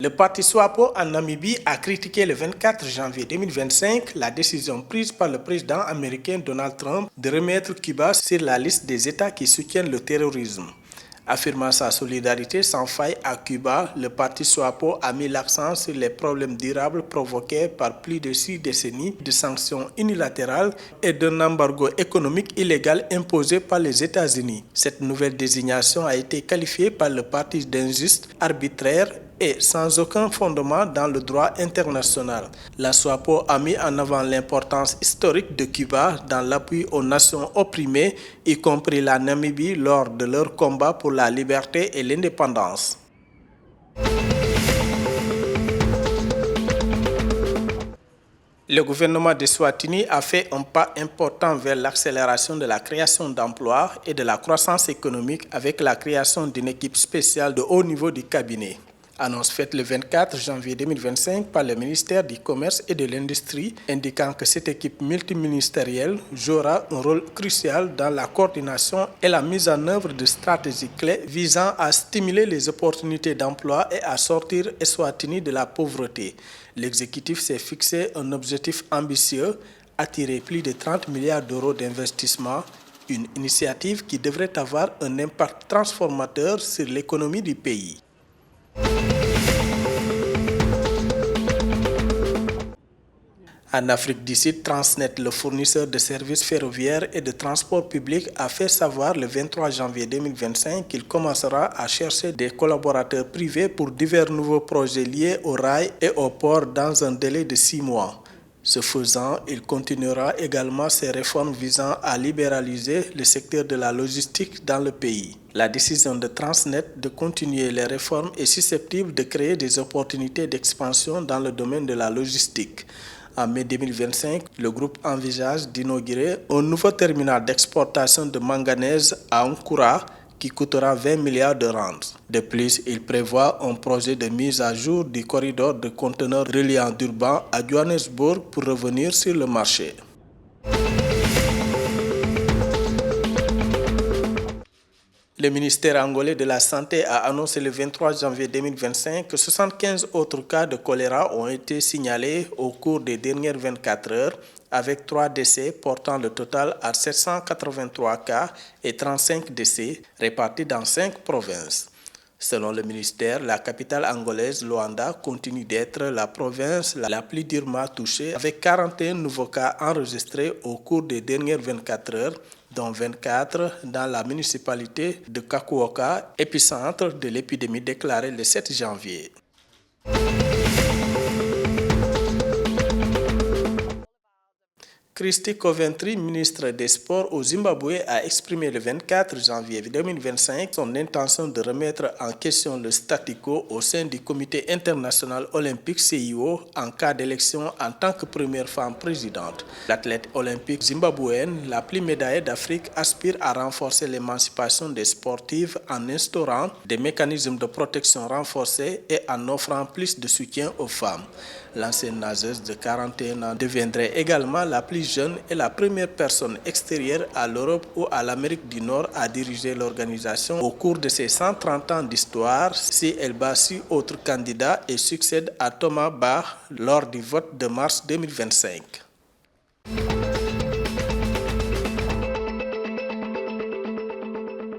Le parti SWAPO en Namibie a critiqué le 24 janvier 2025 la décision prise par le président américain Donald Trump de remettre Cuba sur la liste des États qui soutiennent le terrorisme. Affirmant sa solidarité sans faille à Cuba, le parti SWAPO a mis l'accent sur les problèmes durables provoqués par plus de 6 décennies de sanctions unilatérales et d'un embargo économique illégal imposé par les États-Unis. Cette nouvelle désignation a été qualifiée par le parti d'injuste, arbitraire et sans aucun fondement dans le droit international. La SWAPO a mis en avant l'importance historique de Cuba dans l'appui aux nations opprimées, y compris la Namibie, lors de leur combat pour la liberté et l'indépendance. Le gouvernement de Swatini a fait un pas important vers l'accélération de la création d'emplois et de la croissance économique avec la création d'une équipe spéciale de haut niveau du cabinet. Annonce faite le 24 janvier 2025 par le ministère du Commerce et de l'Industrie, indiquant que cette équipe multiministérielle jouera un rôle crucial dans la coordination et la mise en œuvre de stratégies clés visant à stimuler les opportunités d'emploi et à sortir Eswatini de la pauvreté. L'exécutif s'est fixé un objectif ambitieux, attirer plus de 30 milliards d'euros d'investissement, une initiative qui devrait avoir un impact transformateur sur l'économie du pays. En Afrique du Sud, Transnet, le fournisseur de services ferroviaires et de transport public, a fait savoir le 23 janvier 2025 qu'il commencera à chercher des collaborateurs privés pour divers nouveaux projets liés au rail et au port dans un délai de 6 mois. Ce faisant, il continuera également ses réformes visant à libéraliser le secteur de la logistique dans le pays. La décision de Transnet de continuer les réformes est susceptible de créer des opportunités d'expansion dans le domaine de la logistique. En mai 2025, le groupe envisage d'inaugurer un nouveau terminal d'exportation de manganèse à Nkura qui coûtera 20 milliards de rands. De plus, il prévoit un projet de mise à jour du corridor de conteneurs reliant Durban à Johannesburg pour revenir sur le marché. Le ministère angolais de la Santé a annoncé le 23 janvier 2025 que 75 autres cas de choléra ont été signalés au cours des dernières 24 heures, avec 3 décès portant le total à 783 cas et 35 décès répartis dans 5 provinces. Selon le ministère, la capitale angolaise, Luanda, continue d'être la province la plus durement touchée, avec 41 nouveaux cas enregistrés au cours des dernières 24 heures, dont 24 dans la municipalité de Kakuoka, épicentre de l'épidémie déclarée le 7 janvier. Christy Coventry, ministre des Sports au Zimbabwe, a exprimé le 24 janvier 2025 son intention de remettre en question le statu quo au sein du Comité international olympique CIO en cas d'élection en tant que première femme présidente. L'athlète olympique zimbabwéenne, la plus médaillée d'Afrique, aspire à renforcer l'émancipation des sportives en instaurant des mécanismes de protection renforcés et en offrant plus de soutien aux femmes. L'ancienne nageuse de 41 ans deviendrait également la plus jeune et la première personne extérieure à l'Europe ou à l'Amérique du Nord à diriger l'organisation au cours de ses 130 ans d'histoire si elle bat 6 autres candidats et succède à Thomas Bach lors du vote de mars 2025.